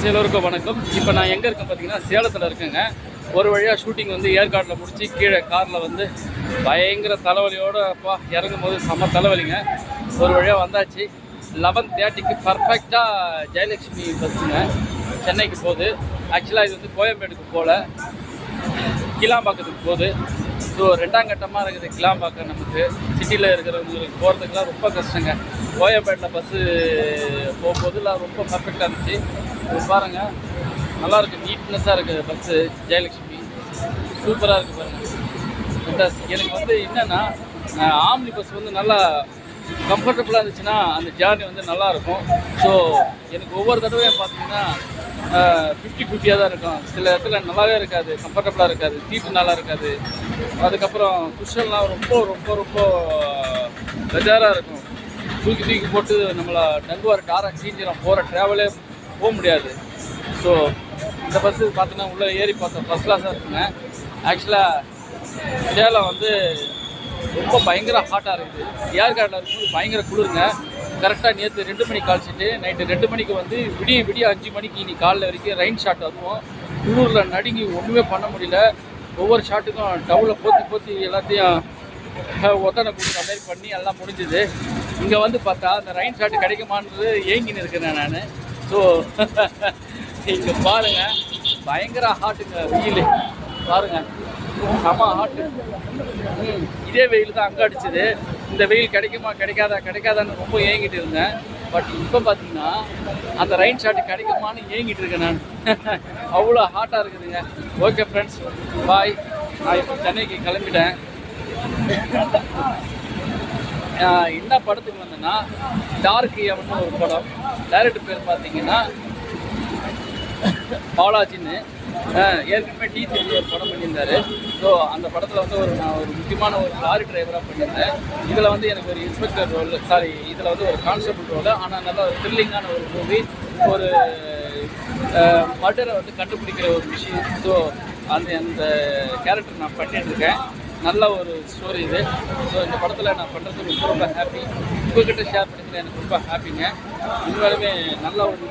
Friends எல்லோருக்கும் வணக்கம். இப்போ நான் எங்கே இருக்கேன் பார்த்தீங்கன்னா சேலத்தில் இருக்கேங்க. ஒரு வழியாக ஷூட்டிங் வந்து ஏற்காட்டில் முடிச்சு கீழே காரில் வந்து பயங்கர தலைவலியோடு அப்பா இறங்கும் போது செம்ம தலைவலிங்க. ஒரு வழியாக வந்தாச்சு. 11:30க்கு பர்ஃபெக்டாக ஜெயலக்ஷ்மி பஸ்ஸுங்க சென்னைக்கு போகுது. ஆக்சுவலாக இது வந்து கோயம்பேடுக்கு போகல, கிளாம்பாக்கத்துக்கு போகுது. ஸோ 2ஆம் கட்டமாக இருக்குது கிளாம்பாக்கம். நமக்கு சிட்டியில் இருக்கிறவங்களுக்கு போகிறதுக்குலாம் ரொம்ப கஷ்டங்க. கோயம்பேட்டில் பஸ்ஸு போகும்போதுலாம் ரொம்ப பர்ஃபெக்டாக இருந்துச்சு. பாருங்கள், நல்லாயிருக்கு, நீட்னஸாக இருக்குது பஸ்ஸு. ஜெயலக்ஷ்மி சூப்பராக இருக்குது பாருங்கள். எனக்கு வந்து என்னென்னா ஆம்னி பஸ் வந்து நல்லா கம்ஃபர்டபுளாக இருந்துச்சுன்னா அந்த ஜேர்னி வந்து நல்லாயிருக்கும். ஸோ எனக்கு ஒவ்வொரு தடவையும் பார்த்தீங்கன்னா 50-50 தான் இருக்கும். சில இடத்துல நல்லாவே இருக்காது, கம்ஃபர்டபுளாக இருக்காது, சீட்டு நல்லா இருக்காது. அதுக்கப்புறம் குஷன்லாம் ரொம்ப ரொம்ப ரொம்ப பெஜாராக இருக்கும். தூக்கி போட்டு நம்மளை டங்குவார் டாராக சீஞ்சிடும். போகிற ட்ராவலே போக முடியாது. ஸோ இந்த பஸ்ஸு பார்த்தீங்கன்னா உள்ளே ஏறி பார்த்தோம், ஃபஸ்ட் கிளாஸாக இருக்குங்க. ஆக்சுவலாக சேலம் வந்து ரொம்ப பயங்கர ஹாட்டாக இருக்குது. ஏற்காட்டில் இருக்கும்போது பயங்கர குளிருங்க. கரெக்டாக நேற்று 2 மணிக்கு காய்ச்சிட்டு நைட்டு 2 மணிக்கு வந்து விடிய 5 மணிக்கு இன்னைக்கு காலைல வரைக்கும் ரெயின் ஷாட். அதுவும் குளூரில் நடுங்கி ஒன்றுமே பண்ண முடியல. ஒவ்வொரு ஷாட்டுக்கும் டவுவில் போத்தி எல்லாத்தையும் ஒத்தனை கொடுக்குற மாதிரி பண்ணி எல்லாம் முடிஞ்சுது. இங்கே வந்து பார்த்தா அந்த ரெயின் ஷாட்டு கிடைக்குமான்றது ஏங்கின்னு இருக்கிறேன் நான். ஸோ இங்கே பாருங்கள், பயங்கர ஹாட்டுங்க. வெயில் பாருங்கள், செம ஹாட்டு. இதே வெயில் தான் அங்கே அடிச்சுது. இந்த வெயில் கிடைக்குமா கிடைக்காதான்னு ரொம்ப ஏங்கிட்டு இருந்தேன். பட் இப்போ பார்த்தீங்கன்னா அந்த ரெயின் ஷாட்டு கிடைக்குமான்னு ஏங்கிட்டு இருக்கேன் நான். அவ்வளோ ஹாட்டாக இருக்குதுங்க. ஓகே ஃப்ரெண்ட்ஸ், பாய். நான் இப்போ சென்னைக்கு கிளம்பிட்டேன். என்ன படத்துக்கு வந்தேன்னா டார்க் எவன்னு ஒரு படம். டைரக்டர் பேர் பார்த்தீங்கன்னா பாலாஜின்னு. ஏற்கனவே D3 ஒரு படம் பண்ணியிருந்தாரு. ஸோ அந்த படத்தில் வந்து நான் ஒரு முக்கியமான ஒரு லாரி டிரைவராக பண்ணியிருந்தேன். இதில் வந்து எனக்கு ஒரு இன்ஸ்பெக்டர் ரோல், இதில் வந்து ஒரு கான்ஸ்டபிள் ரோல். ஆனால் நல்ல ஒரு த்ரில்லிங்கான ஒரு மூவி, ஒரு மர்டரை வந்து கண்டுபிடிக்கிற ஒரு விஷயம். ஸோ அந்த கேரக்டர் நான் பண்ணிட்டுருக்கேன். நல்ல ஒரு ஸ்டோரி இது. ஸோ இந்த படத்தில் நான் பண்ணுறது ரொம்ப ரொம்ப ஹாப்பி. உங்கள்கிட்ட ஷேர் பண்ணிக்கிறேன், எனக்கு ரொம்ப ஹாப்பிங்க. உண்மையாலுமே நல்ல ஒரு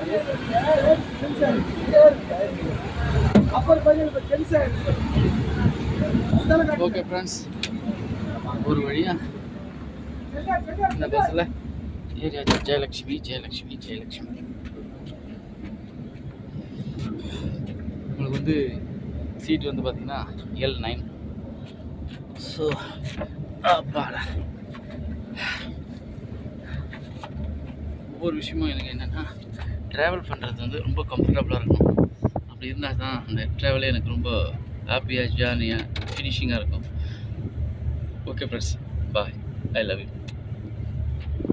ஓகே ஃப்ரெண்ட்ஸ், ஒரு வழியாக இந்த பஸ்ஸில் ஏரியாச்சு. ஜெயலக்ஷ்மி உங்களுக்கு வந்து சீட் வந்து பார்த்தீங்கன்னா L9. ஸோ அப்பாடா, ஒவ்வொரு விஷயமும் எனக்கு என்னென்னா ட்ராவல் பண்ணுறது வந்து ரொம்ப கம்ஃபர்டபுளாக இருக்கணும். அப்படி இருந்தால் தான் அந்த ட்ராவலே எனக்கு ரொம்ப ஹாப்பியாக, ஜாலியாக, ஃபினிஷிங்காக இருக்கும். Okay friends, bye. I love you.